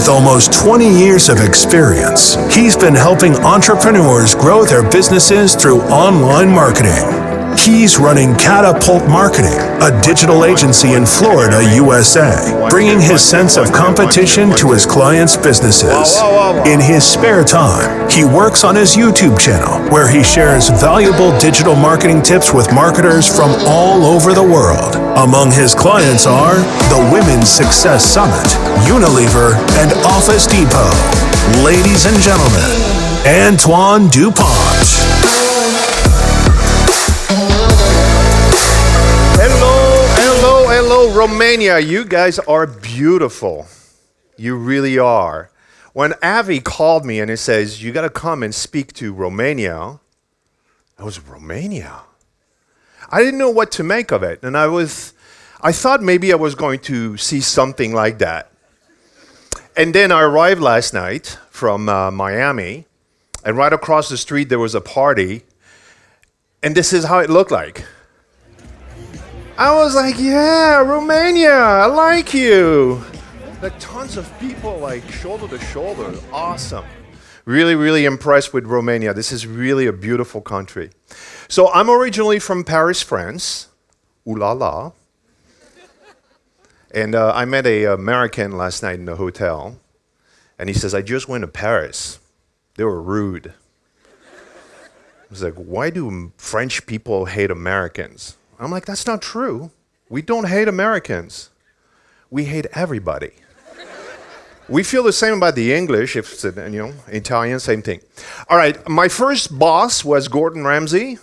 With almost 20 years of experience, he's been helping entrepreneurs grow their businesses through online marketing. He's running Catapult Marketing, a digital agency in Florida, USA, bringing his sense of competition to his clients' businesses. In his spare time, he works on his YouTube channel, where he shares valuable digital marketing tips with marketers from all over the world. Among his clients are the Women's Success Summit, Unilever, and Office Depot. Ladies and gentlemen, Antoine Dupont. Hello, Romania. You guys are beautiful. You really are. When Avi called me and he says, you got to come and speak to Romania, I was, Romania? I didn't know what to make of it. And I thought maybe I was going to see something like that. And then I arrived last night from Miami, and right across the street there was a party, and this is how it looked like. I was like, yeah, Romania, I like you. Like tons of people, like shoulder to shoulder, awesome. Really, really impressed with Romania. This is really a beautiful country. So I'm originally from Paris, France. Ooh la la. And I met an American last night in the hotel. And he says, I just went to Paris. They were rude. I was like, why do French people hate Americans? I'm like, that's not true. We don't hate Americans. We hate everybody. We feel the same about the English, if it's, Italian, same thing. All right, my first boss was Gordon Ramsay.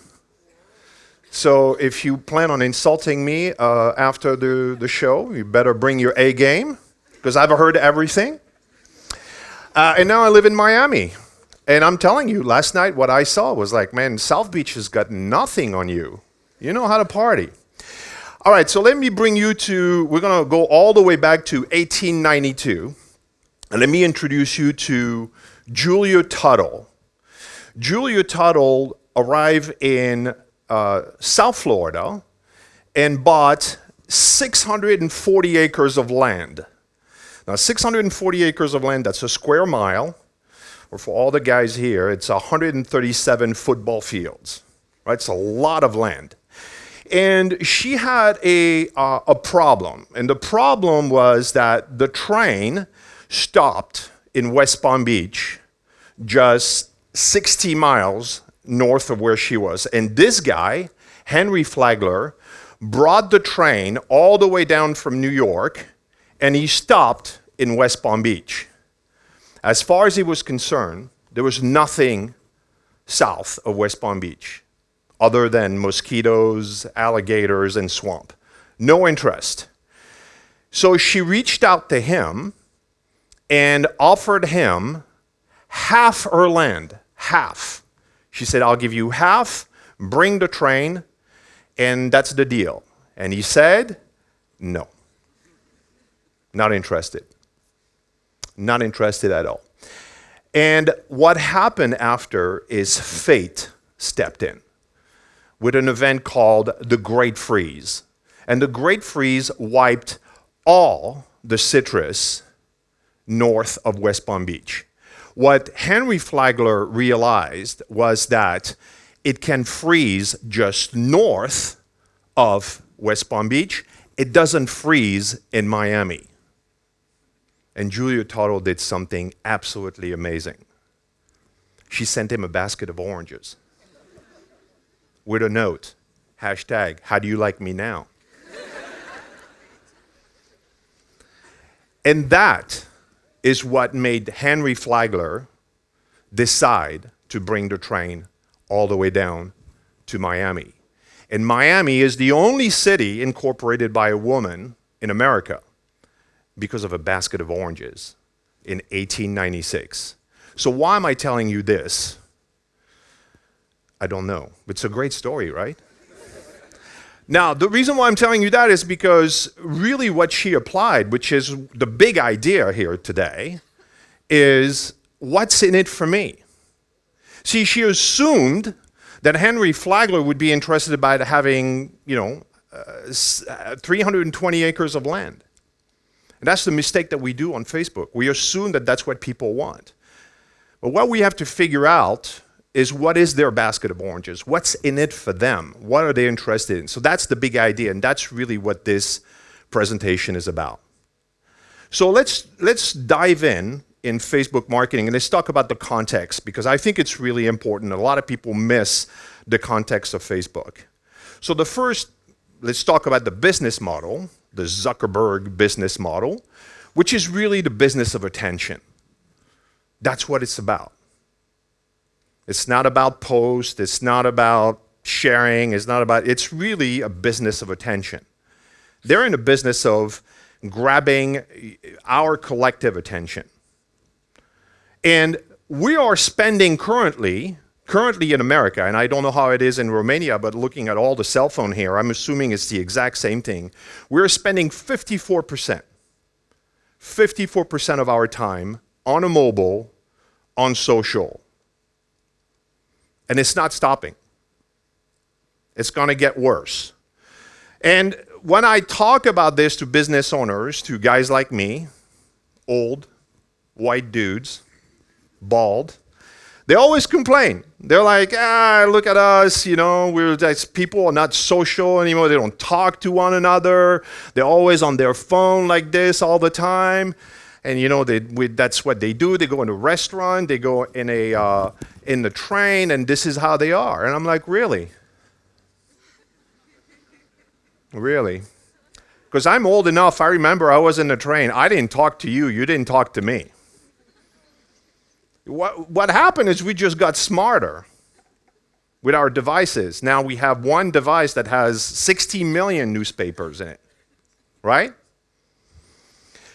So if you plan on insulting me after the show, you better bring your A game, because I've heard everything. And now I live in Miami. And I'm telling you, last night what I saw was like, man, South Beach has got nothing on you. You know how to party. All right, so let me bring you to, we're going to go all the way back to 1892. And let me introduce you to Julia Tuttle. Julia Tuttle arrived in South Florida and bought 640 acres of land. Now, 640 acres of land, that's a square mile, or for all the guys here, it's 137 football fields. Right? It's a lot of land. And she had a problem. And the problem was that the train stopped in West Palm Beach, just 60 miles north of where she was. And this guy, Henry Flagler, brought the train all the way down from New York, and he stopped in West Palm Beach. As far as he was concerned, there was nothing south of West Palm Beach other than mosquitoes, alligators, and swamp. No interest. So she reached out to him and offered him half her land, half. She said, I'll give you half, bring the train, and that's the deal. And he said, no. Not interested. Not interested at all. And what happened after is fate stepped in with an event called the Great Freeze. And the Great Freeze wiped all the citrus north of West Palm Beach. What Henry Flagler realized was that it can freeze just north of West Palm Beach. It doesn't freeze in Miami. And Julia Tuttle did something absolutely amazing. She sent him a basket of oranges with a note, hashtag, how do you like me now? And that is what made Henry Flagler decide to bring the train all the way down to Miami. And Miami is the only city incorporated by a woman in America because of a basket of oranges in 1896. So why am I telling you this? I don't know. It's a great story, right? Now, the reason why I'm telling you that is because really what she applied, which is the big idea here today, is what's in it for me? See, she assumed that Henry Flagler would be interested about having, 320 acres of land. And that's the mistake that we do on Facebook. We assume that that's what people want. But what we have to figure out is what is their basket of oranges? What's in it for them? What are they interested in? So that's the big idea, and that's really what this presentation is about. So let's dive in Facebook marketing, and let's talk about the context, because I think it's really important. A lot of people miss the context of Facebook. So let's talk about the business model, the Zuckerberg business model, which is really the business of attention. That's what it's about. It's not about posts, it's not about sharing, it's really a business of attention. They're in the business of grabbing our collective attention. And we are spending currently in America, and I don't know how it is in Romania, but looking at all the cell phone here, I'm assuming it's the exact same thing. We're spending 54% of our time on a mobile, on social. And it's not stopping. It's going to get worse. And when I talk about this to business owners, to guys like me, old, white dudes, bald, they always complain. They're like, look at us, people are not social anymore. They don't talk to one another. They're always on their phone like this all the time. And that's what they do. They go in a restaurant, they go in the train, and this is how they are. And I'm like, really? Really? Because I'm old enough, I remember I was in the train. I didn't talk to you, you didn't talk to me. What happened is we just got smarter with our devices. Now we have one device that has 60 million newspapers in it, right?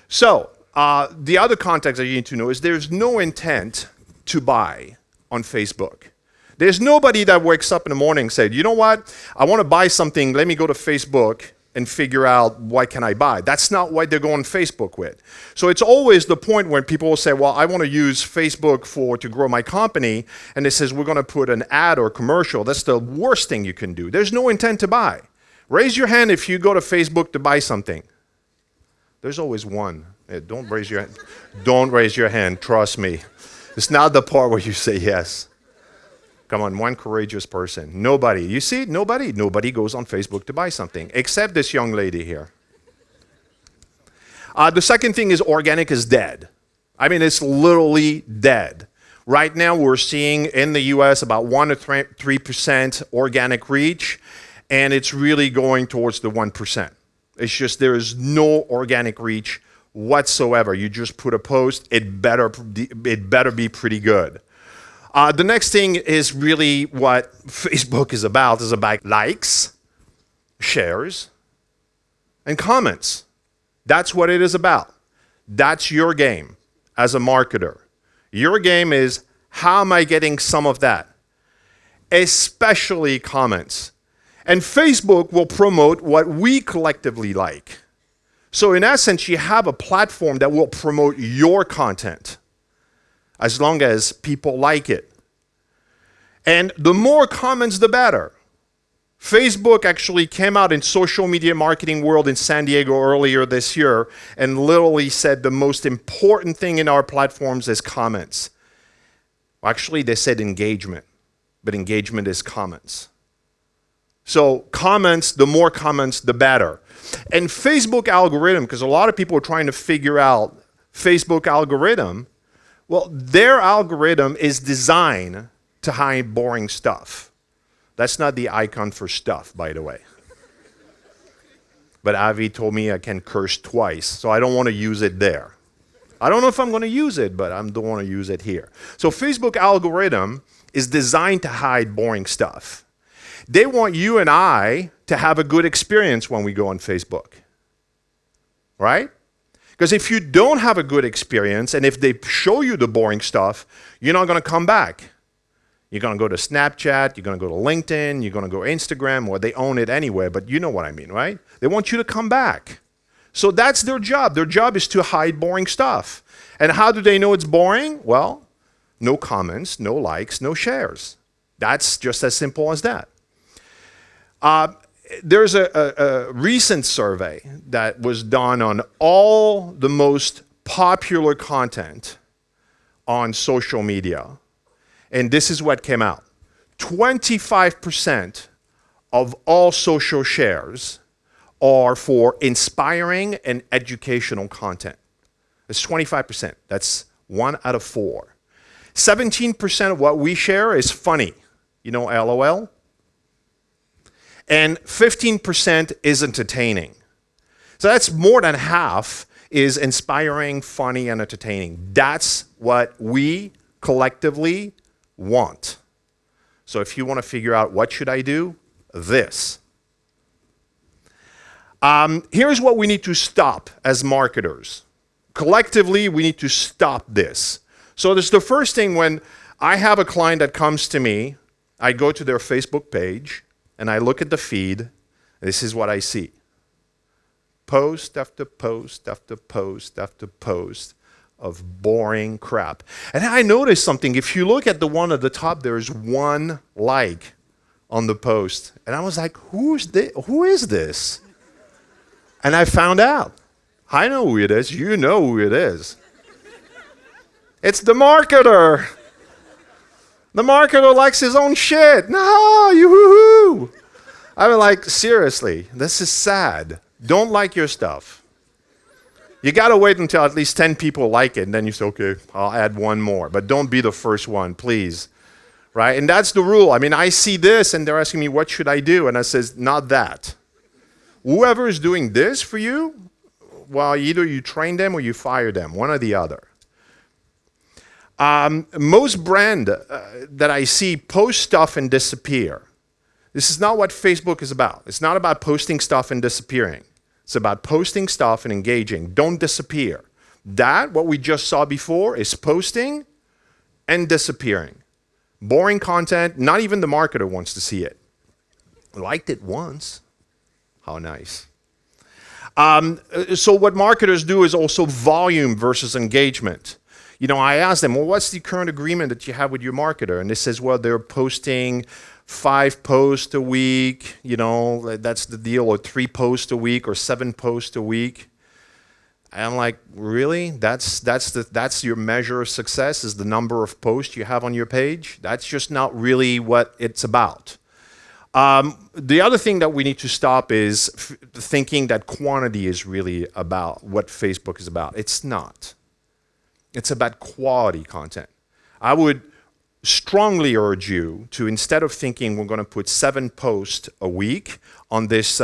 So, the other context that you need to know is there's no intent to buy on Facebook. There's nobody that wakes up in the morning and said, you know what, I want to buy something, let me go to Facebook and figure out what can I buy. That's not what they're going Facebook with. So it's always the point when people will say, well, I want to use Facebook to grow my company, and it says we're going to put an ad or commercial. That's the worst thing you can do. There's no intent to buy. Raise your hand if you go to Facebook to buy something. There's always one. Don't raise your hand. Don't raise your hand, trust me. It's not the part where you say yes. Come on, one courageous person. Nobody. You see, nobody goes on Facebook to buy something, except this young lady here. The second thing is organic is dead. I mean, it's literally dead. Right now, we're seeing in the US about 1 to 3% organic reach, and it's really going towards the 1%. It's just there is no organic reach whatsoever. You just put a post, it better be pretty good. The next thing is really what Facebook is about likes, shares, and comments. That's what it is about. That's your game as a marketer. Your game is, how am I getting some of that? Especially comments. And Facebook will promote what we collectively like. So in essence, you have a platform that will promote your content, as long as people like it. And the more comments, the better. Facebook actually came out in social media marketing world in San Diego earlier this year and literally said the most important thing in our platforms is comments. Actually, they said engagement, but engagement is comments. So comments, the more comments, the better. And Facebook algorithm, because a lot of people are trying to figure out Facebook algorithm, well, their algorithm is designed to hide boring stuff. That's not the icon for stuff, by the way. But Avi told me I can curse twice, so I don't want to use it there. I don't know if I'm going to use it, but I don't want to use it here. So Facebook algorithm is designed to hide boring stuff. They want you and I to have a good experience when we go on Facebook, right? Because if you don't have a good experience, and if they show you the boring stuff, you're not going to come back. You're going to go to Snapchat, you're going to go to LinkedIn, you're going to go to Instagram, or they own it anyway, but you know what I mean, right? They want you to come back. So that's their job. Their job is to hide boring stuff. And how do they know it's boring? Well, no comments, no likes, no shares. That's just as simple as that. there's a recent survey that was done on all the most popular content on social media. And this is what came out. 25% of all social shares are for inspiring and educational content. It's 25%. That's 1 out of 4. 17% of what we share is funny. You know, LOL? And 15% is entertaining. So that's more than half is inspiring, funny, and entertaining. That's what we collectively want. So if you want to figure out what should I do, this. Here's what we need to stop as marketers. Collectively, we need to stop this. So this is the first thing. When I have a client that comes to me, I go to their Facebook page and I look at the feed. This is what I see. Post after post after post after post of boring crap. And I noticed something. If you look at the one at the top, there's 1 like on the post. And I was like, who is this? And I found out. I know who it is. You know who it is. It's the marketer. The marketer likes his own shit. No, yoo-hoo-hoo. I was like, seriously, this is sad. Don't like your stuff. You got to wait until at least 10 people like it, and then you say, okay, I'll add 1 more. But don't be the first one, please. Right? And that's the rule. I mean, I see this, and they're asking me, what should I do? And I says, not that. Whoever is doing this for you, well, either you train them or you fire them, one or the other. Most brands that I see post stuff and disappear. This is not what Facebook is about. It's not about posting stuff and disappearing. It's about posting stuff and engaging. Don't disappear. That, what we just saw before, is posting and disappearing. Boring content, not even the marketer wants to see it. Liked it once. How nice. So what marketers do is also volume versus engagement. You know, I asked them, well, what's the current agreement that you have with your marketer? And they says, well, they're posting 5 posts a week, you know, that's the deal, or 3 posts a week, or 7 posts a week. And I'm like, really? That's your measure of success, is the number of posts you have on your page? That's just not really what it's about. The other thing that we need to stop is thinking that quantity is really about what Facebook is about. It's not. It's about quality content. I would strongly urge you to, instead of thinking we're going to put 7 posts a week on this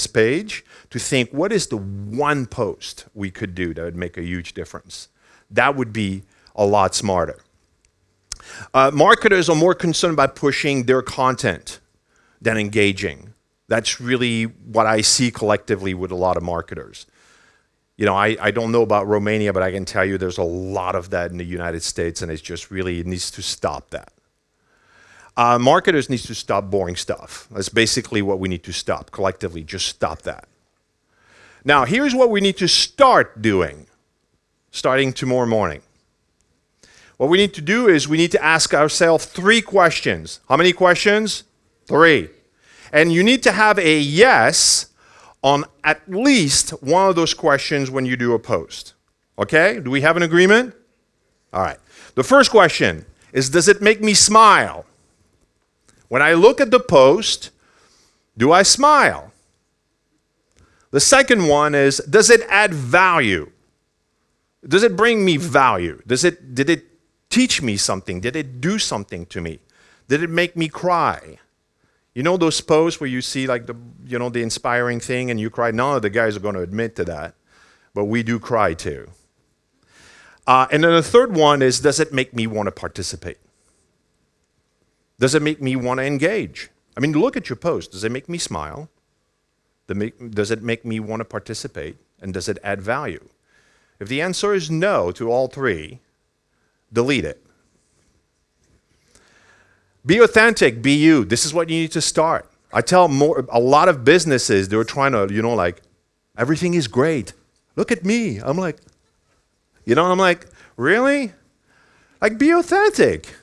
page, to think, what is the 1 post we could do that would make a huge difference? That would be a lot smarter. Marketers are more concerned about pushing their content than engaging. That's really what I see collectively with a lot of marketers. You know, I don't know about Romania, but I can tell you there's a lot of that in the United States, and it's just really, it needs to stop that. Marketers need to stop boring stuff. That's basically what we need to stop collectively. Just stop that. Now, here's what we need to start doing, starting tomorrow morning. What we need to do is we need to ask ourselves 3 questions. How many questions? 3. And you need to have a yes on at least one of those questions when you do a post. Okay? Do we have an agreement? All right. The first question is, does it make me smile? When I look at the post, do I smile? The second one is, does it add value? Does it bring me value? Did it teach me something? Did it do something to me? Did it make me cry? You know those posts where you see like the inspiring thing and you cry? None of the guys are going to admit to that, but we do cry too. And then the third one is, does it make me want to participate? Does it make me want to engage? I mean, look at your post. Does it make me smile? Does it make me want to participate? And does it add value? If the answer is no to all 3, delete it. Be authentic, be you. This is what you need to start. I tell a lot of businesses, they're trying to, like, everything is great. Look at me. I'm like, I'm like, really? Like, be authentic.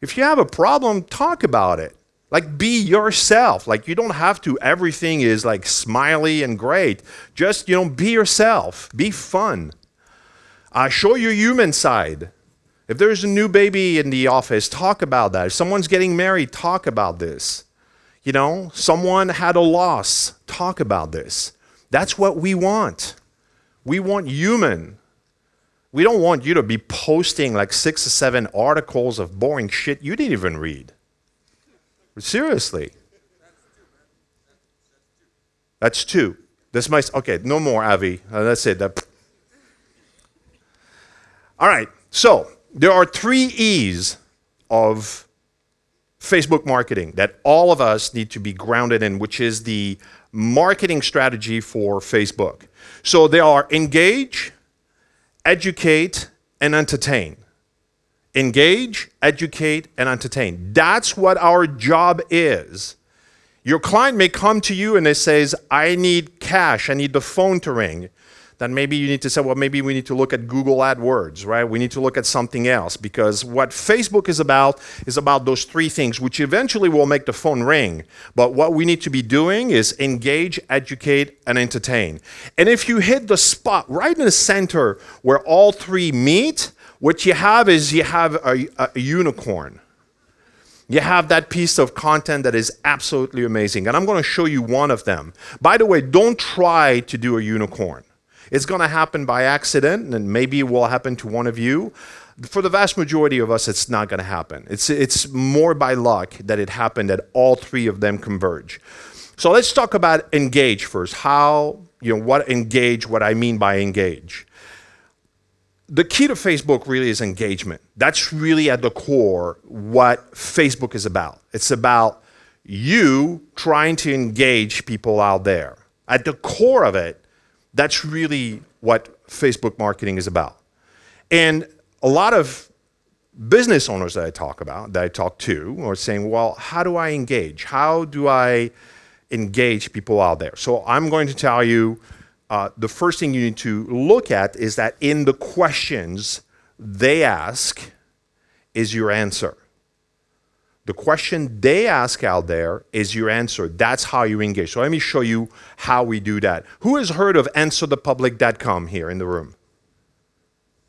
If you have a problem, talk about it. Like, be yourself. Like, you don't have to, everything is like smiley and great. Just, be yourself. Be fun. Show your human side. If there's a new baby in the office, talk about that. If someone's getting married, talk about this. Someone had a loss, talk about this. That's what we want. We want human. We don't want you to be posting like 6 or 7 articles of boring shit you didn't even read. Seriously. That's 2. Okay, no more, Avi. That's it. All right, so there are 3 E's of Facebook marketing that all of us need to be grounded in, which is the marketing strategy for Facebook. So they are engage, educate, and entertain. Engage, educate, and entertain. That's what our job is. Your client may come to you and they says, I need cash, I need the phone to ring. Then maybe you need to say, well, maybe we need to look at Google AdWords, right? We need to look at something else, because what Facebook is about those 3 things, which eventually will make the phone ring. But what we need to be doing is engage, educate, and entertain. And if you hit the spot right in the center where all 3 meet, what you have is a unicorn. You have that piece of content that is absolutely amazing. And I'm going to show you one of them. By the way, don't try to do a unicorn. It's going to happen by accident, and maybe it will happen to one of you. For the vast majority of us, it's not going to happen. It's more by luck that it happened, that all 3 of them converge. So let's talk about engage first. What I mean by engage. The key to Facebook really is engagement. That's really at the core what Facebook is about. It's about you trying to engage people out there. At the core of it, that's really what Facebook marketing is about. And a lot of business owners that I talk to are saying, well, how do I engage? How do I engage people out there? So I'm going to tell you, the first thing you need to look at is that in the questions they ask is your answer. The question they ask out there is your answer. That's how you engage. So let me show you how we do that. Who has heard of answerthepublic.com here in the room?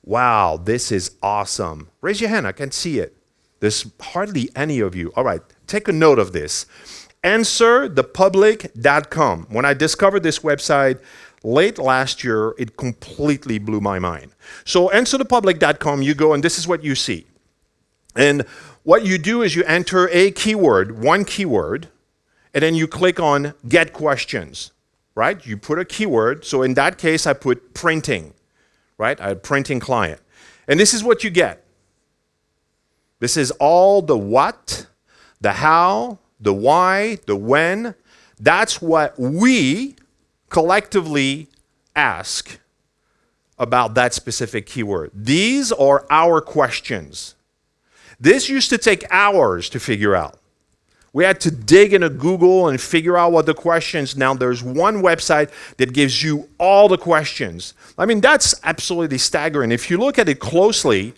Wow, this is awesome. Raise your hand, I can see it. There's hardly any of you. All right, take a note of this. Answerthepublic.com. When I discovered this website late last year, it completely blew my mind. So answerthepublic.com, you go and this is what you see. And what you do is you enter a keyword, one keyword, and then you click on Get Questions, right? You put a keyword. So in that case, I put printing, right? I had printing client. And this is what you get. This is all the what, the how, the why, the when. That's what we collectively ask about that specific keyword. These are our questions. This used to take hours to figure out. We had to dig into Google and figure out what the questions. Now there's one website that gives you all the questions. I mean, that's absolutely staggering. If you look at it closely,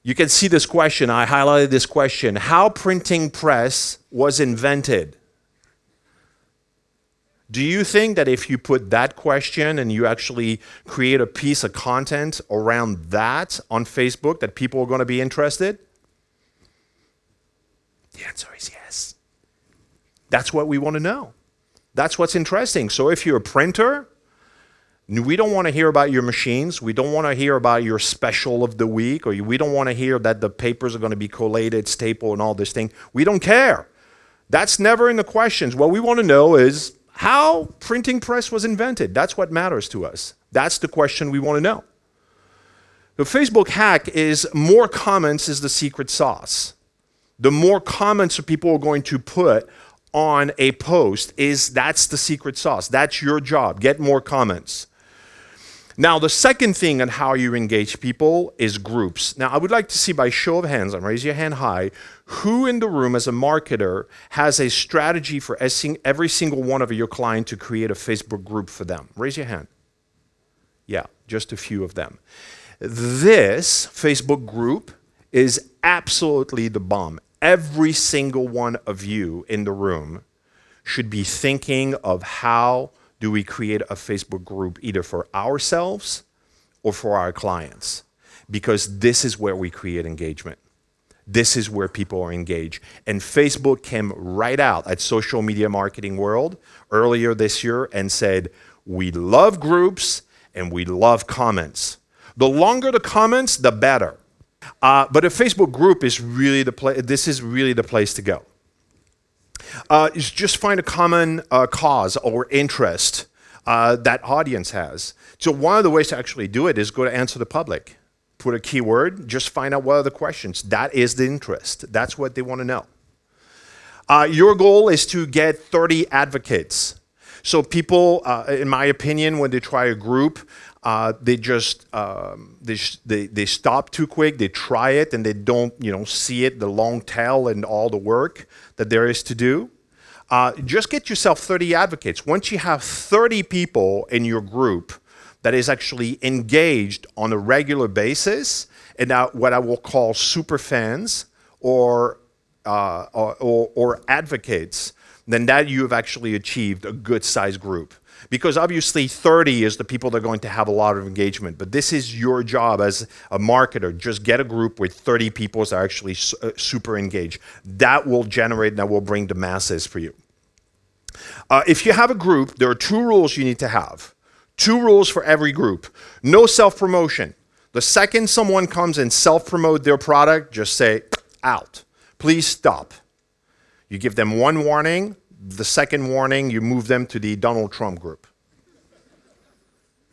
you can see this question. I highlighted this question. How printing press was invented? Do you think that if you put that question and you actually create a piece of content around that on Facebook that people are going to be interested? The answer is yes. That's what we want to know. That's what's interesting. So if you're a printer, we don't want to hear about your machines. We don't want to hear about your special of the week, or we don't want to hear that the papers are going to be collated, stapled, and all this thing. We don't care. That's never in the questions. What we want to know is how printing press was invented. That's what matters to us. That's the question we want to know. The Facebook hack is more comments is the secret sauce. The more comments that people are going to put on a post that's the secret sauce. That's your job. Get more comments. Now, the second thing on how you engage people is groups. Now, I would like to see by show of hands, and raise your hand high, who in the room as a marketer has a strategy for every single one of your clients to create a Facebook group for them? Raise your hand. Yeah, just a few of them. This Facebook group is absolutely the bomb. every single one of you in the room should be thinking of how do we create a Facebook group either for ourselves or for our clients, because this is where we create engagement. This is where people are engaged. And Facebook came right out at Social Media Marketing World earlier this year and said, we love groups and we love comments. The longer the comments, the better. But a Facebook group is really this is really the place to go. Is just find a common cause or interest that audience has. So one of the ways to actually do it is go to Answer the Public. Put a keyword, just find out what are the questions. That is the interest. That's what they want to know. Your goal is to get 30 advocates. So people, in my opinion, when they try a group, they just they stop too quick. They try it and they don't see it, the long tail and all the work that there is to do. Just get yourself 30 advocates. Once you have 30 people in your group that is actually engaged on a regular basis, and now what I will call super fans or advocates, then that you have actually achieved a good size group. Because obviously 30 is the people that are going to have a lot of engagement, but this is your job as a marketer. Just get a group with 30 people that are actually super engaged. That will generate, that will bring the masses for you. If you have a group, there are 2 rules you need to have. 2 rules for every group. No self-promotion. The second someone comes and self-promote their product, just say, out. Please stop. You give them 1 warning. The second warning, you move them to the Donald Trump group.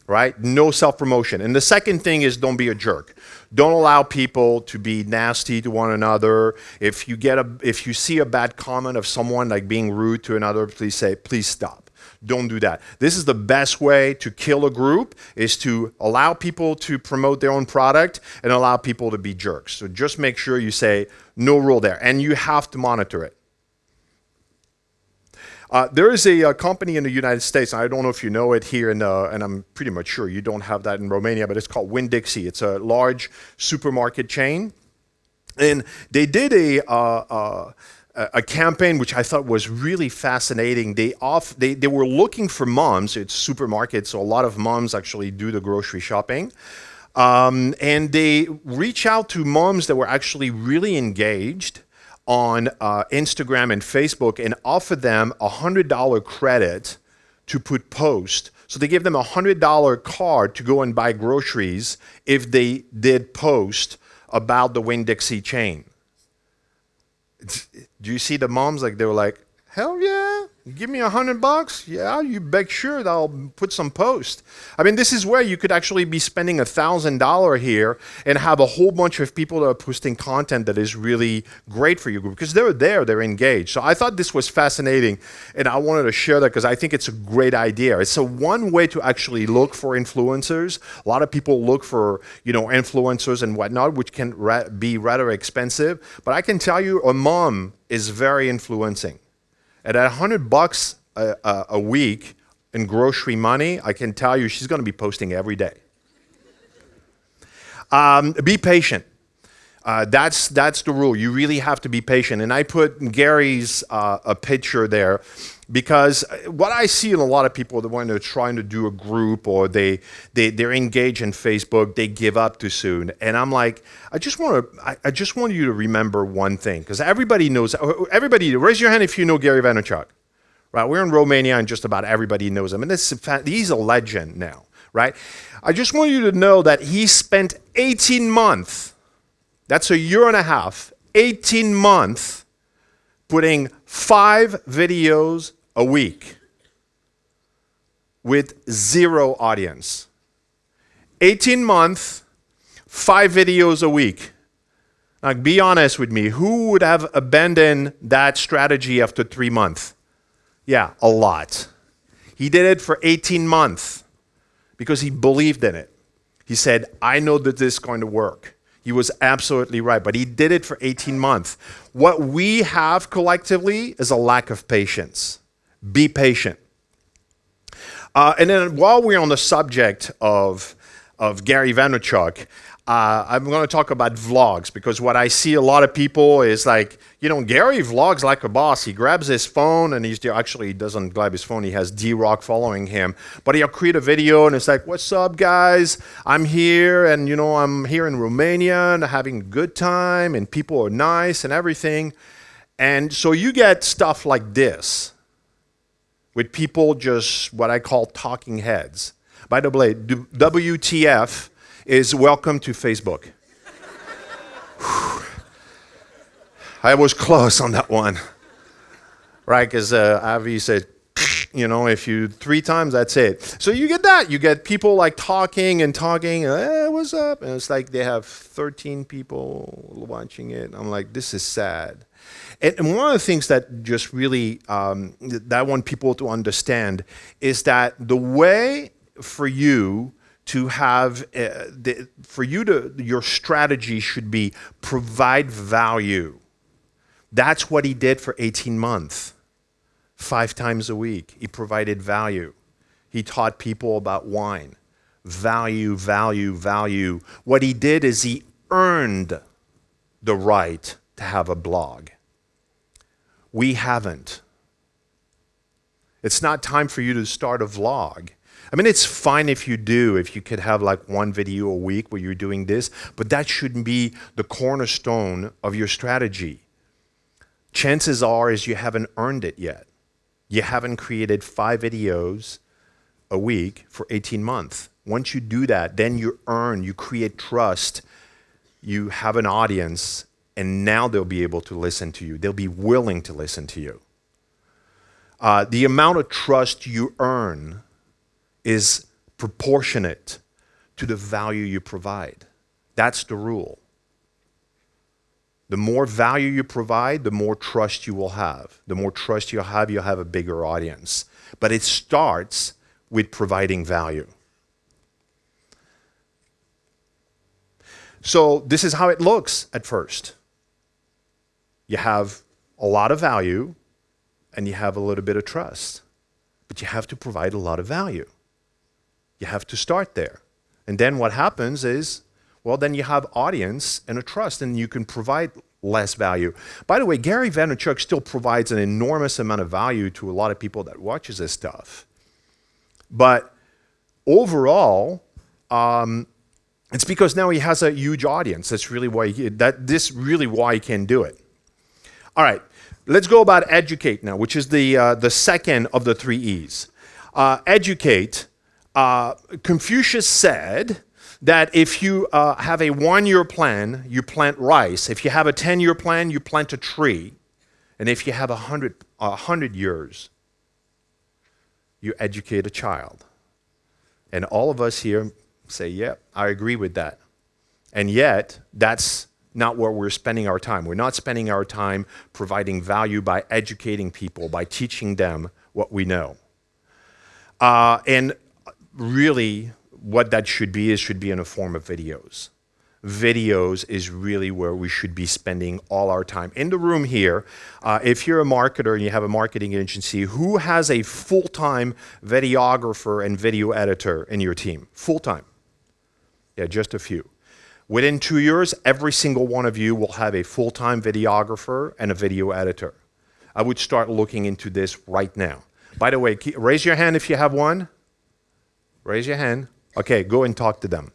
Right? No self-promotion. And the second thing is don't be a jerk. Don't allow people to be nasty to one another. If you see a bad comment of someone like being rude to another, please say, please stop. Don't do that. This is the best way to kill a group, is to allow people to promote their own product and allow people to be jerks. So just make sure you say no rule there, and you have to monitor it. There is a company in the United States, and I don't know if you know it here, and I'm pretty much sure you don't have that in Romania, but it's called Winn-Dixie. It's a large supermarket chain, and they did a campaign which I thought was really fascinating. They were looking for moms. It's supermarkets, so a lot of moms actually do the grocery shopping. And they reach out to moms that were actually really engaged on Instagram and Facebook and offer them a $100 credit to put post. So they give them a $100 card to go and buy groceries if they did post about the Winn-Dixie chain. Do you see the moms, like they were like, hell yeah, give me $100? Yeah, you bet sure that I'll put some post. I mean, this is where you could actually be spending $1,000 here and have a whole bunch of people that are posting content that is really great for your group, because they're there, they're engaged. So I thought this was fascinating, and I wanted to share that because I think it's a great idea. It's one way to actually look for influencers. A lot of people look for, influencers and whatnot, which can be rather expensive. But I can tell you, a mom is very influencing. And at $100 a week in grocery money, I can tell you she's going to be posting every day. Be patient. That's the rule. You really have to be patient. And I put Gary's a picture there because what I see in a lot of people that when they're trying to do a group or they're engaged in Facebook, they give up too soon. And I'm like, I just want you to remember one thing, because everybody knows. Everybody, raise your hand if you know Gary Vaynerchuk. Right? We're in Romania, and just about everybody knows him. And he's a legend now. Right? I just want you to know that he spent 18 months. That's a year and a half, 18 months, putting 5 videos a week with 0 audience. 18 months, 5 videos a week. Now, be honest with me, who would have abandoned that strategy after 3 months? Yeah, a lot. He did it for 18 months because he believed in it. He said, I know that this is going to work. He was absolutely right, but he did it for 18 months. What we have collectively is a lack of patience. Be patient. And then while we're on the subject of of Gary Vaynerchuk, I'm going to talk about vlogs, because what I see a lot of people is like, Gary vlogs like a boss. He grabs his phone, and he doesn't grab his phone. He has D-Rock following him. But he'll create a video, and it's like, what's up, guys? I'm here, and, I'm here in Romania, and having a good time, and people are nice and everything. And so you get stuff like this with people just what I call talking heads. By the way, WTF is welcome to Facebook. I was close on that one. Right, because Avi said, if you 3 times, that's it. So you get that. You get people like talking, hey, what's up? And it's like they have 13 people watching it. I'm like, this is sad. And one of the things that just really, that I want people to understand is that the way for you to have, your strategy should be provide value. That's what he did for 18 months, 5 times a week. He provided value. He taught people about wine. Value, value, value. What he did is he earned the right to have a blog. We haven't. It's not time for you to start a vlog. I mean, it's fine if you do, if you could have like 1 video a week where you're doing this, but that shouldn't be the cornerstone of your strategy. Chances are is you haven't earned it yet. You haven't created 5 videos a week for 18 months. Once you do that, then you earn, you create trust, you have an audience, and now they'll be able to listen to you. They'll be willing to listen to you. The amount of trust you earn is proportionate to the value you provide. That's the rule. The more value you provide, the more trust you will have. The more trust you'll have a bigger audience. But it starts with providing value. So this is how it looks at first. You have a lot of value, and you have a little bit of trust. But you have to provide a lot of value. You have to start there. And then what happens is, well, then you have audience and a trust, and you can provide less value. By the way, Gary Vaynerchuk still provides an enormous amount of value to a lot of people that watches this stuff. But overall, it's because now he has a huge audience. That's really why why he can do it. All right, let's go about educate now, which is the second of the 3 E's. Educate. Confucius said that if you have a 1-year plan, you plant rice. If you have a 10-year plan, you plant a tree. And if you have 100 years, you educate a child. And all of us here say, yeah, I agree with that. And yet, that's not where we're spending our time. We're not spending our time providing value by educating people, by teaching them what we know. And really, what that should be in a form of videos. Videos is really where we should be spending all our time. In the room here, if you're a marketer and you have a marketing agency, who has a full-time videographer and video editor in your team? Full-time. Yeah, just a few. Within 2 years, every single one of you will have a full-time videographer and a video editor. I would start looking into this right now. By the way, raise your hand if you have one. Raise your hand. Okay, go and talk to them.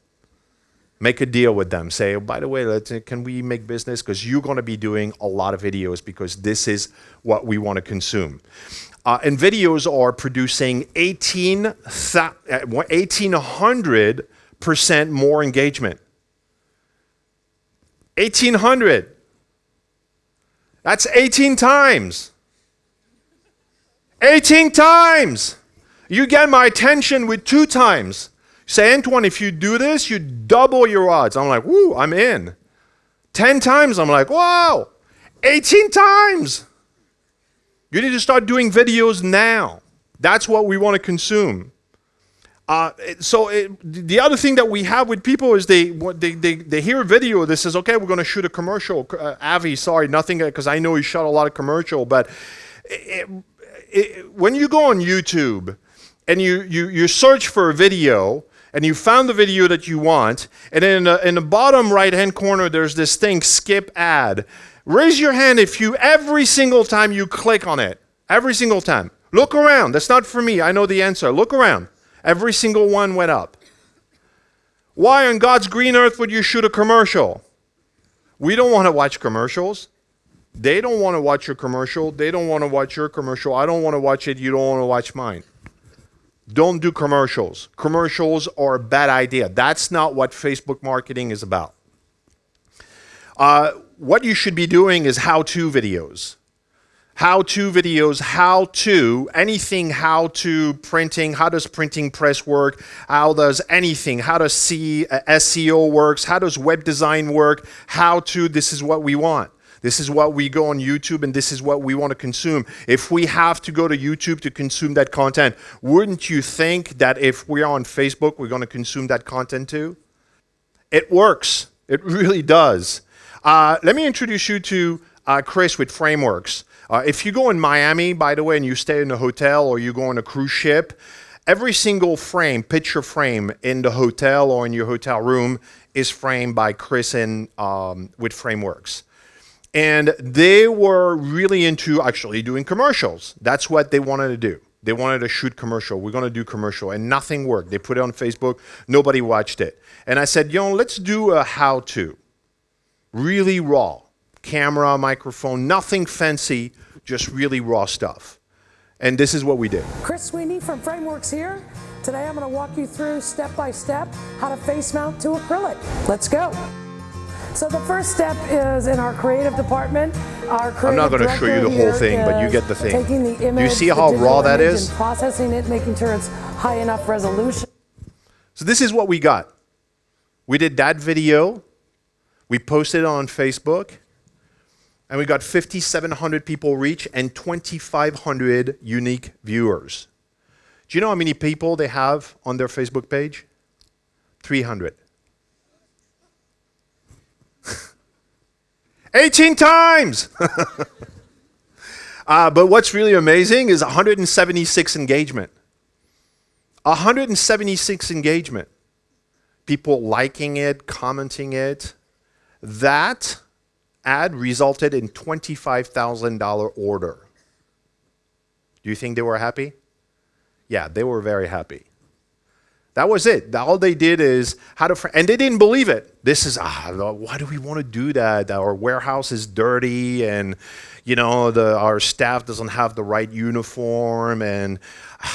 Make a deal with them. Say, oh, by the way, can we make business? Because you're going to be doing a lot of videos because this is what we want to consume. And videos are producing 1,800% more engagement. 1,800. That's 18 times. 18 times. You get my attention with 2 times. Say, Antoine, if you do this, you double your odds. I'm like, woo, I'm in. 10 times, I'm like, wow. 18 times. You need to start doing videos now. That's what we want to consume. The other thing that we have with people is they hear a video that says, okay, we're going to shoot a commercial. Avi, sorry, nothing, because I know you shot a lot of commercial, but when you go on YouTube and you search for a video, and you found the video that you want, and then in the bottom right-hand corner, there's this thing, skip ad. Raise your hand if you, every single time you click on it, every single time. Look around. That's not for me. I know the answer. Look around. Every single one went up. Why on God's green earth would you shoot a commercial? We don't want to watch commercials. They don't want to watch your commercial. They don't want to watch your commercial. I don't want to watch it. You don't want to watch mine. Don't do commercials. Commercials are a bad idea. That's not what Facebook marketing is about. What you should be doing is how-to videos. How-to videos, anything how-to printing, how does printing press work, how does anything, how does SEO works, how does web design work, how-to, this is what we want. This is what we go on YouTube, and this is what we want to consume. If we have to go to YouTube to consume that content, wouldn't you think that if we're on Facebook, we're going to consume that content too? It works. It really does. Let me introduce you to Chris with Frameworks. If you go in Miami, by the way, and you stay in a hotel or you go on a cruise ship, every single frame, picture frame in the hotel or in your hotel room is framed by Chris with Frameworks. And they were really into actually doing commercials. That's what they wanted to do. They wanted to shoot commercial. We're going to do commercial. And nothing worked. They put it on Facebook. Nobody watched it. And I said, let's do a how-to. Really raw. Camera, microphone, nothing fancy, just really raw stuff. And this is what we did. Chris Sweeney from Frameworks here. Today I'm going to walk you through step by step how to face mount to acrylic. Let's go. So the first step is in our creative department. I'm not going to show you the whole thing, but you get the thing. Taking the image, do you see how raw that is? And processing it, making sure it's high enough resolution. So this is what we got. We did that video. We posted it on Facebook. And we got 5,700 people reach and 2,500 unique viewers. Do you know how many people they have on their Facebook page? 300. 18 times! But what's really amazing is 176 engagement. 176 engagement. People liking it, commenting it. That ad resulted in $25,000 order. Do you think they were happy? Yeah, they were very happy. That was it. All they did is and they didn't believe it. This is, why do we want to do that? Our warehouse is dirty, and our staff doesn't have the right uniform, and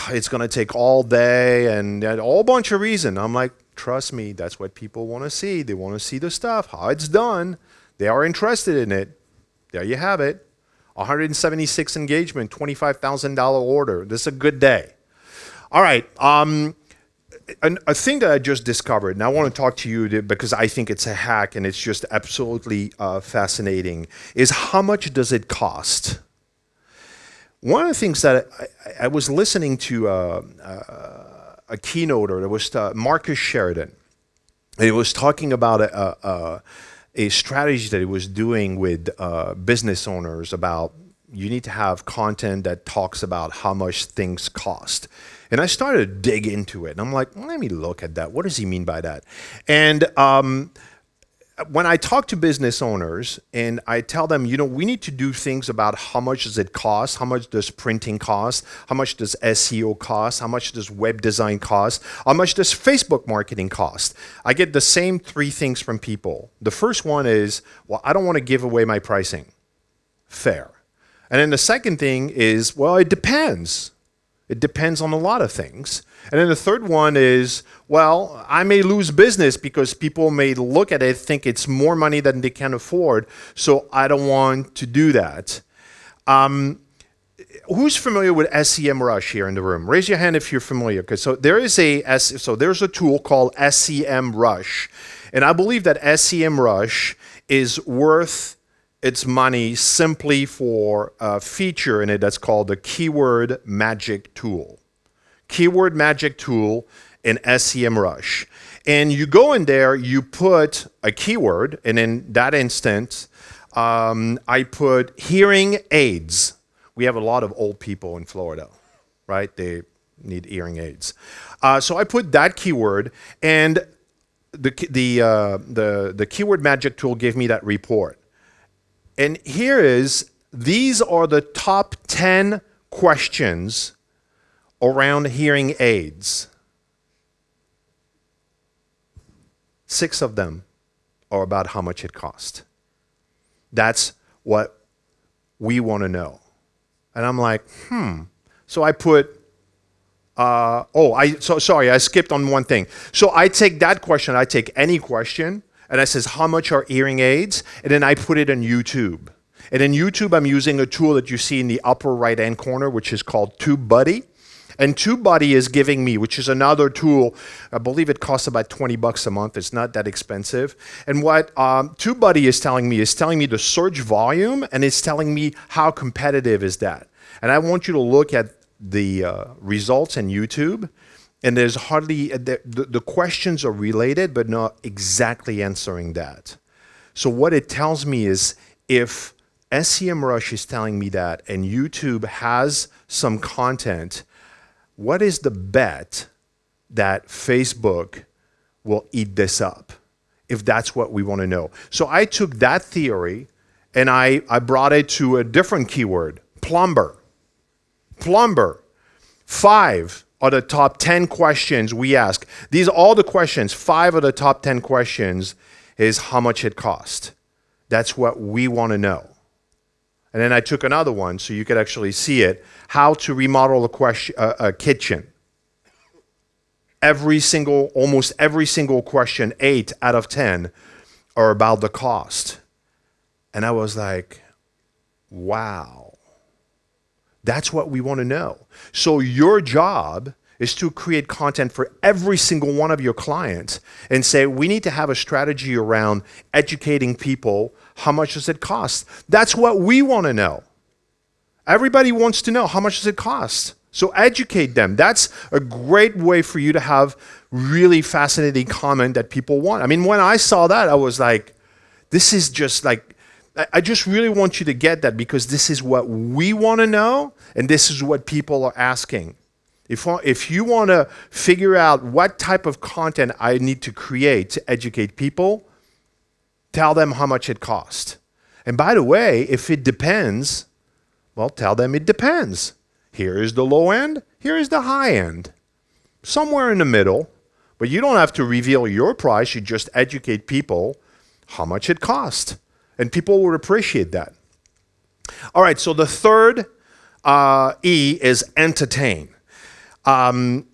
it's going to take all day, and a whole bunch of reasons. I'm like, trust me, that's what people want to see. They want to see the stuff, how it's done. They are interested in it. There you have it. 176 engagement, $25,000 order. This is a good day. All right. A thing that I just discovered, and I want to talk to you because I think it's a hack and it's just absolutely fascinating, is how much does it cost? One of the things that I was listening to a keynoter, there was Marcus Sheridan. He was talking about a strategy that he was doing with business owners about you need to have content that talks about how much things cost. And I started to dig into it. And I'm like, let me look at that. What does he mean by that? And when I talk to business owners and I tell them, we need to do things about how much does it cost, how much does printing cost, how much does SEO cost, how much does web design cost, how much does Facebook marketing cost? I get the same three things from people. The first one is, well, I don't want to give away my pricing. Fair. And then the second thing is, well, it depends. It depends on a lot of things. And then the third one is, well, I may lose business because people may look at it, think it's more money than they can afford, so I don't want to do that. Who's familiar with SEMrush here in the room? Raise your hand if you're familiar. Okay, so there's a tool called SEMrush, and I believe that SEMrush is worth its money simply for a feature in it that's called the Keyword Magic Tool. Keyword Magic Tool in SEMrush. And you go in there, you put a keyword, and in that instance, I put hearing aids. We have a lot of old people in Florida, right? They need hearing aids. So I put that keyword, and the keyword magic tool gave me that report. And these are the top 10 questions around hearing aids. 6 of them are about how much it cost. That's what we want to know. And I'm like, So I put, sorry, I skipped on one thing. So I take that question, I take any question, and I says, how much are hearing aids? And then I put it on YouTube. And in YouTube, I'm using a tool that you see in the upper right-hand corner, which is called TubeBuddy. And TubeBuddy is giving me, which is another tool, I believe it costs about $20 a month. It's not that expensive. And what TubeBuddy is telling me the search volume, and it's telling me how competitive is that. And I want you to look at the results in YouTube, and there's hardly, the questions are related, but not exactly answering that. So what it tells me is if SEMrush is telling me that, and YouTube has some content, what is the bet that Facebook will eat this up, if that's what we want to know? So I took that theory and I brought it to a different keyword, plumber. Plumber. 5 are the top 10 questions we ask. These are all the questions. 5 of the top 10 questions is how much it cost. That's what we want to know. And then I took another one so you could actually see it. How to remodel a kitchen. Almost every single question, 8 out of 10, are about the cost. And I was like, wow. That's what we want to know. So your job is to create content for every single one of your clients and say, we need to have a strategy around educating people. How much does it cost? That's what we want to know. Everybody wants to know how much does it cost. So educate them. That's a great way for you to have really fascinating comment that people want. I mean, when I saw that, I was like, this is just like, I just really want you to get that, because this is what we want to know, and this is what people are asking. If you want to figure out what type of content I need to create to educate people, tell them how much it costs. And by the way, if it depends, well, tell them it depends. Here is the low end, here is the high end. Somewhere in the middle, but you don't have to reveal your price, you just educate people how much it costs. And people would appreciate that. All right, so the third E is entertain. And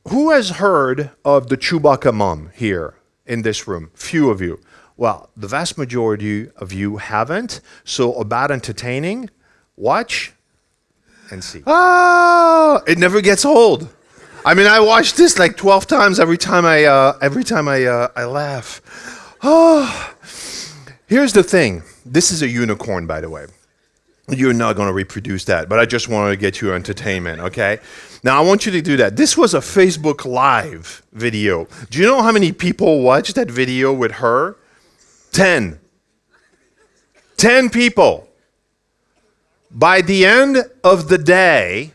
who has heard of the Chewbacca mom here in this room? Few of you. Well, the vast majority of you haven't. So about entertaining, watch and see. It never gets old. I mean, I watched this like 12 times every time I laugh. Oh, here's the thing. This is a unicorn, by the way. You're not going to reproduce that, but I just wanted to get you entertainment, okay? Now, I want you to do that. This was a Facebook Live video. Do you know how many people watched that video with her? 10. 10 people. By the end of the day,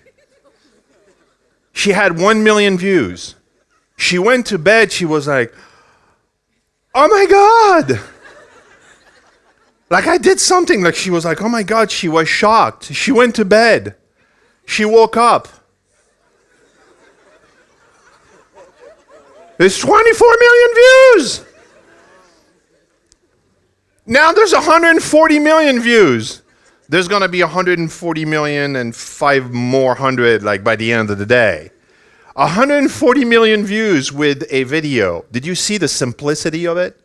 she had 1 million views. She went to bed, she was like, oh my God. Like I did something, like she was like, oh my God, she was shocked. She went to bed. She woke up. There's 24 million views. Now there's 140 million views. There's going to be 140 million and 5 more hundred like by the end of the day. 140 million views with a video. Did you see the simplicity of it?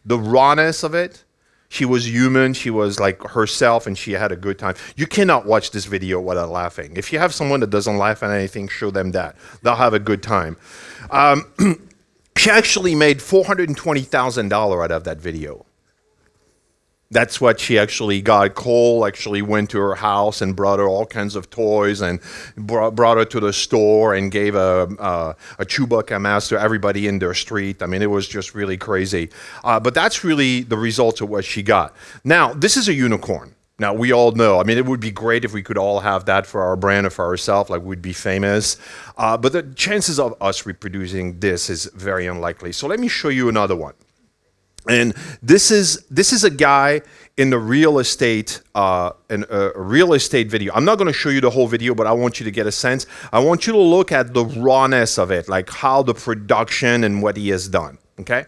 The rawness of it? She was human, she was like herself, and she had a good time. You cannot watch this video without laughing. If you have someone that doesn't laugh at anything, show them that. They'll have a good time. She actually made $420,000 out of that video. That's what she actually got. Cole actually went to her house and brought her all kinds of toys and brought her to the store and gave a Chewbacca mask to everybody in their street. I mean, it was just really crazy. But that's really the result of what she got. Now, this is a unicorn. Now, we all know, I mean, it would be great if we could all have that for our brand or for ourselves, like we'd be famous. But the chances of us reproducing this is very unlikely. So let me show you another one. And this is a guy in the real estate, real estate video. I'm not going to show you the whole video, but I want you to get a sense. I want you to look at the rawness of it, like how the production and what he has done, okay?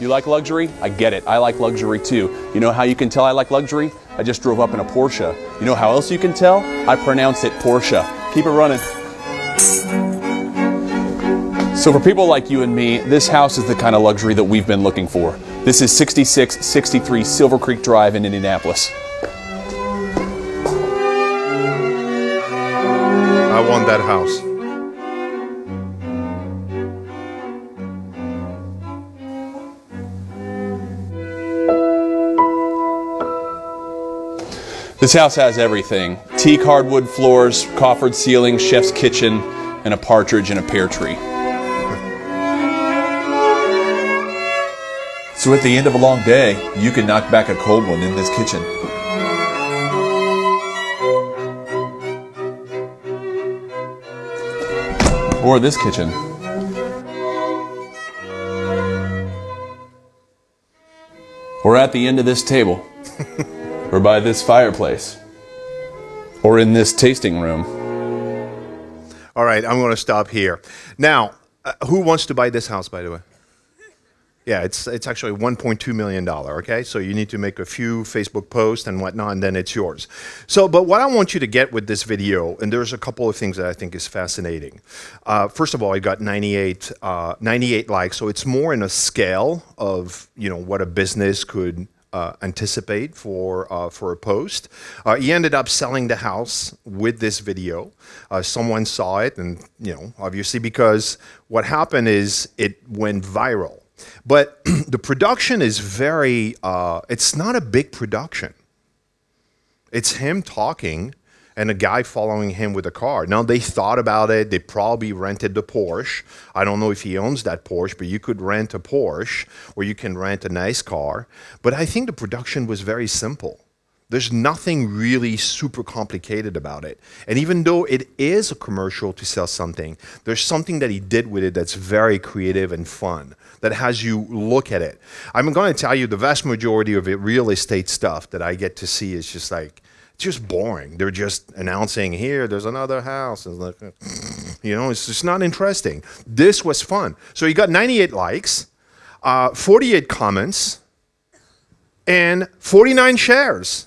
You like luxury? I get it. I like luxury too. You know how you can tell I like luxury? I just drove up in a Porsche. You know how else you can tell? I pronounce it Porsche. Keep it running. So for people like you and me, this house is the kind of luxury that we've been looking for. This is 6663 Silver Creek Drive in Indianapolis. I want that house. This house has everything. Teak hardwood floors, coffered ceiling, chef's kitchen, and a partridge in a pear tree. So at the end of a long day, you can knock back a cold one in this kitchen. Or this kitchen. Or at the end of this table. Or by this fireplace. Or in this tasting room. All right, I'm going to stop here. Now, who wants to buy this house, by the way? Yeah, it's actually $1.2 million, okay? So you need to make a few Facebook posts and whatnot, and then it's yours. So, but what I want you to get with this video, and there's a couple of things that I think is fascinating. First of all, I got 98 likes, so it's more in a scale of, you know, what a business could anticipate for a post. He ended up selling the house with this video. Someone saw it, and, you know, obviously, because what happened is it went viral. But the production is very, it's not a big production. It's him talking and a guy following him with a car. Now, they thought about it. They probably rented the Porsche. I don't know if he owns that Porsche, but you could rent a Porsche or you can rent a nice car. But I think the production was very simple. There's nothing really super complicated about it. And even though it is a commercial to sell something, there's something that he did with it that's very creative and fun, that has you look at it. I'm going to tell you the vast majority of it real estate stuff that I get to see is just like, it's just boring. They're just announcing, here, there's another house. It's like, you know, it's just not interesting. This was fun. So he got 98 likes, 48 comments, and 49 shares.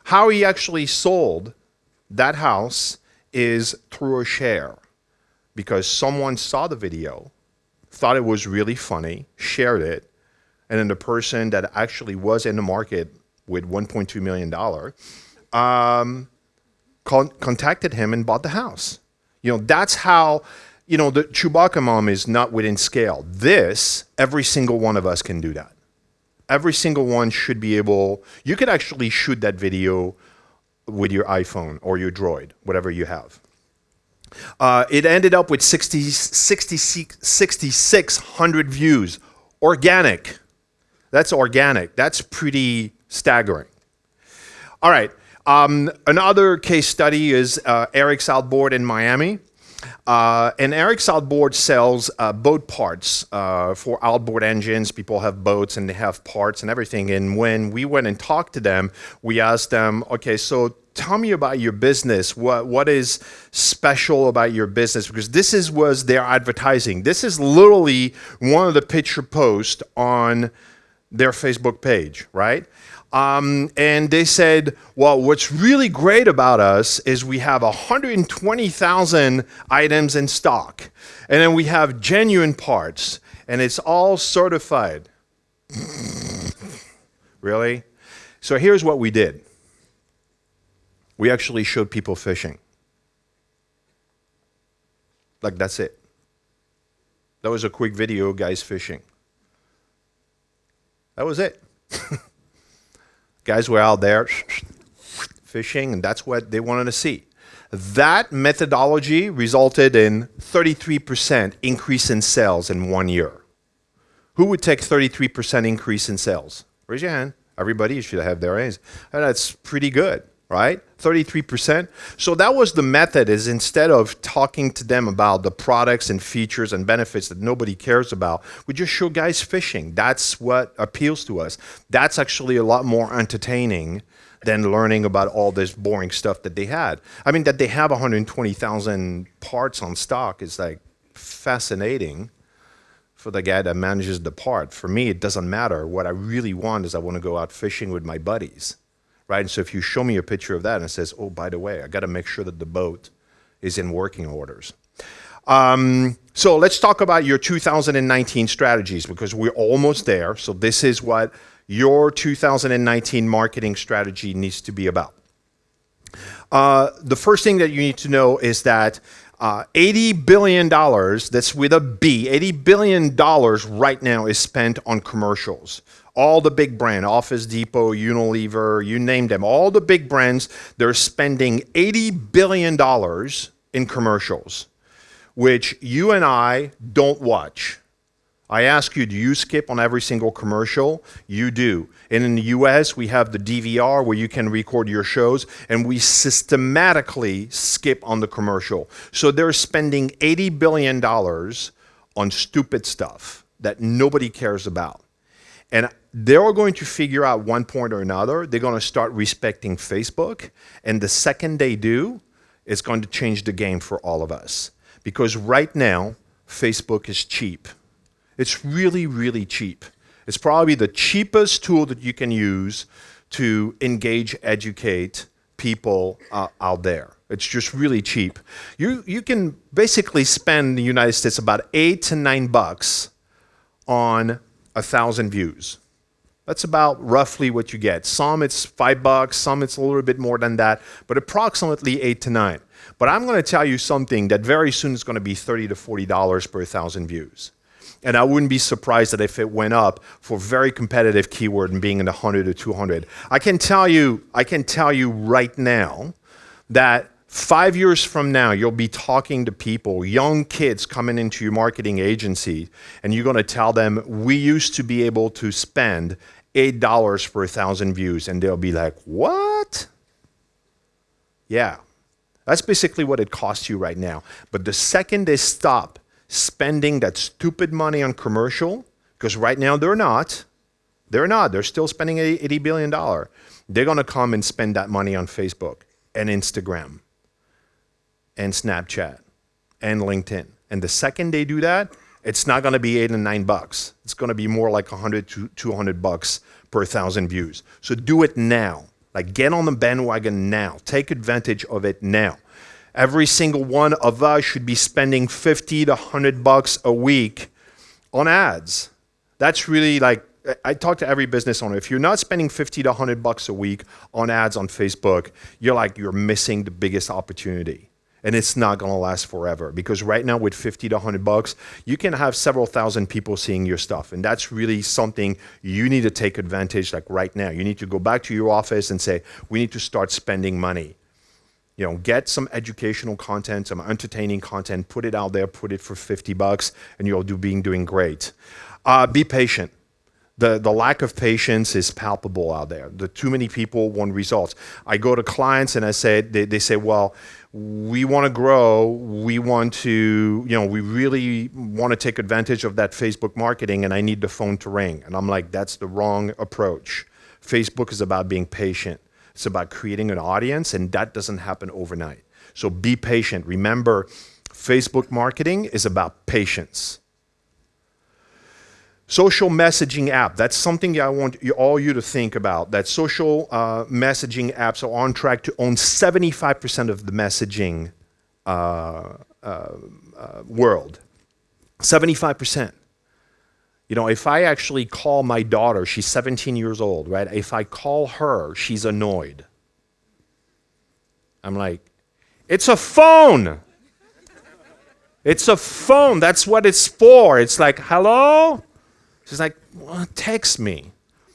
How he actually sold that house is through a share, because someone saw the video, thought it was really funny, shared it, and then the person that actually was in the market with $1.2 million contacted him and bought the house. You know, that's how, you know, the Chewbacca mom is not within scale. This, every single one of us can do that. Every single one should be able, you could actually shoot that video with your iPhone or your Droid, whatever you have. It ended up with 6,600 views. Organic. That's organic. That's pretty staggering. All right. Another case study is Eric's Outboard in Miami. And Eric's Outboard sells boat parts for outboard engines. People have boats and they have parts and everything. And when we went and talked to them, we asked them, okay, so tell me about your business. What is special about your business? Because this was their advertising. This is literally one of the picture posts on their Facebook page, right? And they said, well, what's really great about us is we have 120,000 items in stock. And then we have genuine parts. And it's all certified. Really? So here's what we did. We actually showed people fishing. Like, that's it. That was a quick video, guys fishing. That was it. Guys were out there fishing, and that's what they wanted to see. That methodology resulted in 33% increase in sales in 1 year. Who would take 33% increase in sales? Raise your hand. Everybody should have their hands. And that's pretty good, right? 33%. So that was the method, is instead of talking to them about the products and features and benefits that nobody cares about, we just show guys fishing. That's what appeals to us. That's actually a lot more entertaining than learning about all this boring stuff that they had. I mean, that they have 120,000 parts on stock is like fascinating for the guy that manages the part. For me, it doesn't matter. What I really want is I want to go out fishing with my buddies, right? And so if you show me a picture of that and it says, oh, by the way, I got to make sure that the boat is in working orders. So let's talk about your 2019 strategies, because we're almost there. So this is what your 2019 marketing strategy needs to be about. The first thing that you need to know is that $80 billion, that's with a B, $80 billion right now is spent on commercials. All the big brands, Office Depot, Unilever, you name them, all the big brands, they're spending $80 billion in commercials, which you and I don't watch. I ask you, do you skip on every single commercial? You do. And in the US, we have the DVR where you can record your shows, and we systematically skip on the commercial. So they're spending $80 billion on stupid stuff that nobody cares about. And they're going to figure out one point or another, they're going to start respecting Facebook. And the second they do, it's going to change the game for all of us. Because right now, Facebook is cheap. It's really, really cheap. It's probably the cheapest tool that you can use to engage, educate people out there. It's just really cheap. You can basically spend in the United States about $8 to $9 on 1,000 views. That's about roughly what you get. Some it's $5, some it's a little bit more than that, but approximately 8 to 9. But I'm going to tell you something that very soon is going to be $30 to $40 per 1,000 views. And I wouldn't be surprised that if it went up for very competitive keyword and being in the 100 to 200. I can tell you right now that 5 years from now, you'll be talking to people, young kids coming into your marketing agency, and you're going to tell them, we used to be able to spend $8 for 1,000 views. And they'll be like, what? Yeah, that's basically what it costs you right now. But the second they stop spending that stupid money on commercial, because right now they're still spending $80 billion. They're going to come and spend that money on Facebook and Instagram and Snapchat and LinkedIn. And the second they do that, it's not going to be $8 and $9. It's going to be more like $100 to $200 per 1,000 views. So do it now. Like, get on the bandwagon now. Take advantage of it now. Every single one of us should be spending $50 to $100 a week on ads. That's really, like, I talk to every business owner. If you're not spending $50 to $100 a week on ads on Facebook, you're missing the biggest opportunity. And it's not going to last forever, because right now with $50 to $100, you can have several thousand people seeing your stuff. And that's really something you need to take advantage, like right now. You need to go back to your office and say, we need to start spending money. You know, get some educational content, some entertaining content, put it out there, put it for $50, and you'll be doing great. Be patient. The lack of patience is palpable out there. The too many people want results. I go to clients and I say, they say, well, we want to grow. We want to, we really want to take advantage of that Facebook marketing, and I need the phone to ring. And I'm like, that's the wrong approach. Facebook is about being patient. It's about creating an audience, and that doesn't happen overnight. So be patient. Remember, Facebook marketing is about patience. Social messaging app, that's something I want all you to think about. That social messaging apps are on track to own 75% of the messaging world. 75%. If I actually call my daughter, she's 17 years old, right? If I call her, she's annoyed. I'm like, it's a phone. It's a phone. That's what it's for. It's like, hello? She's like, well, text me.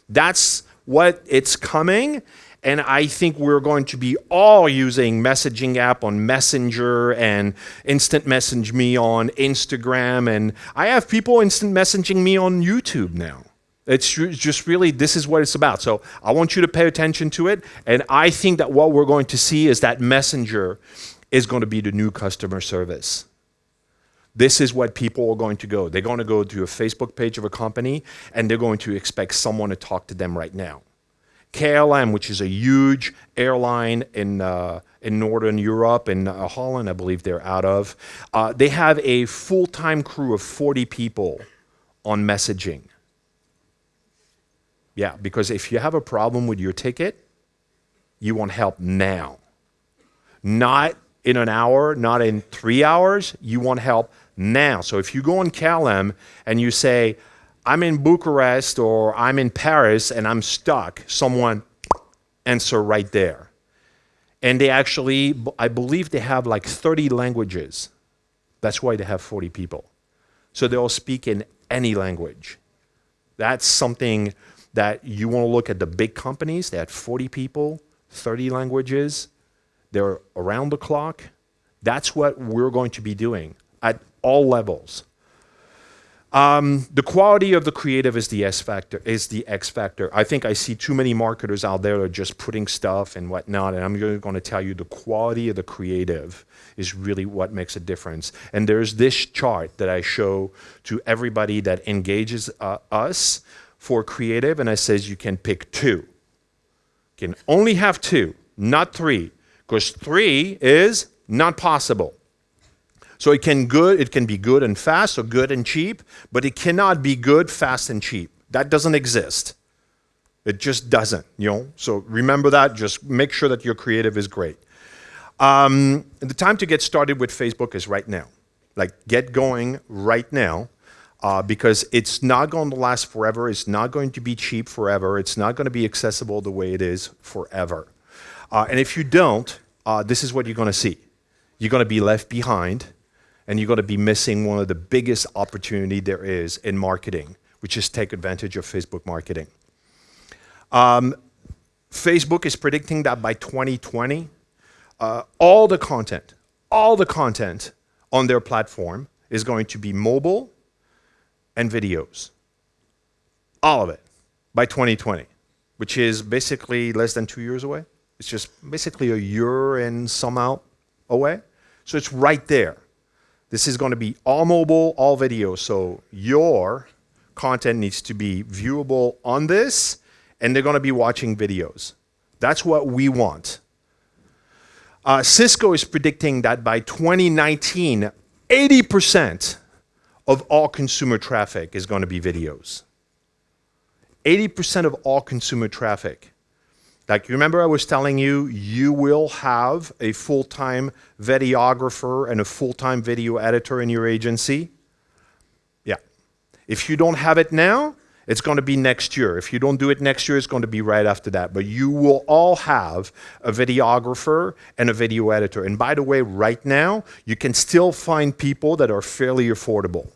That's what it's coming. And I think we're going to be all using messaging app on Messenger and instant message me on Instagram. And I have people instant messaging me on YouTube now. It's just really, this is what it's about. So I want you to pay attention to it. And I think that what we're going to see is that Messenger is going to be the new customer service. This is what people are going to go. They're going to go to a Facebook page of a company, and they're going to expect someone to talk to them right now. KLM, which is a huge airline in Northern Europe, in Holland, I believe they're out of, they have a full-time crew of 40 people on messaging. Yeah, because if you have a problem with your ticket, you want help now. Not in an hour, not in 3 hours, you want help now. So if you go on KLM and you say, I'm in Bucharest or I'm in Paris and I'm stuck, someone answer right there. And they actually, I believe they have like 30 languages. That's why they have 40 people. So they'll speak in any language. That's something that you want to look at the big companies. They had 40 people, 30 languages. They're around the clock. That's what we're going to be doing at all levels. The quality of the creative is the X factor. I think I see too many marketers out there that are just putting stuff and whatnot, and I'm going to tell you the quality of the creative is really what makes a difference. And there's this chart that I show to everybody that engages us for creative, and I says you can pick 2. You can only have 2, not 3, because 3 is not possible. So it can be good and fast or good and cheap, but it cannot be good, fast, and cheap. That doesn't exist. It just doesn't, you know? So remember that, just make sure that your creative is great. The time to get started with Facebook is right now. Like, get going right now. Because it's not going to last forever. It's not going to be cheap forever. It's not going to be accessible the way it is forever. And if you don't, this is what you're going to see. You're going to be left behind, and you're going to be missing one of the biggest opportunity there is in marketing, which is take advantage of Facebook marketing. Facebook is predicting that by 2020, all the content on their platform is going to be mobile and videos. All of it by 2020, which is basically less than 2 years away. It's just basically a year and some out away. So it's right there. This is going to be all mobile, all video. So your content needs to be viewable on this, and they're going to be watching videos. That's what we want. Cisco is predicting that by 2019, 80% of all consumer traffic is going to be videos. 80% of all consumer traffic. Like, remember I was telling you, you will have a full-time videographer and a full-time video editor in your agency? Yeah. If you don't have it now, it's going to be next year. If you don't do it next year, it's going to be right after that. But you will all have a videographer and a video editor. And by the way, right now, you can still find people that are fairly affordable.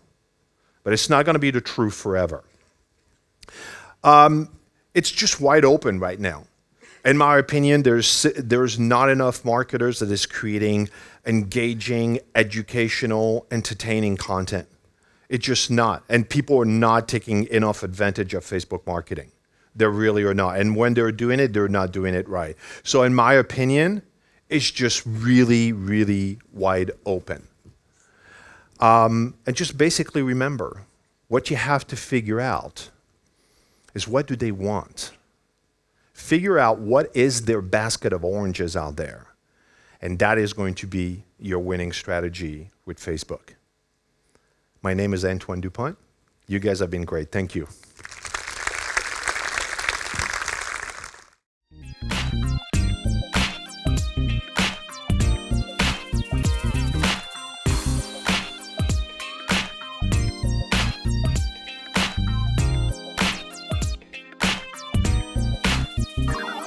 But it's not going to be the truth forever. It's just wide open right now. In my opinion, there's not enough marketers that is creating engaging, educational, entertaining content. It's just not. And people are not taking enough advantage of Facebook marketing. They really are not. And when they're doing it, they're not doing it right. So in my opinion, it's just really, really wide open. And just basically remember, what you have to figure out is, what do they want? Figure out what is their basket of oranges out there. And that is going to be your winning strategy with Facebook. My name is Antoine Dupont. You guys have been great. Thank you.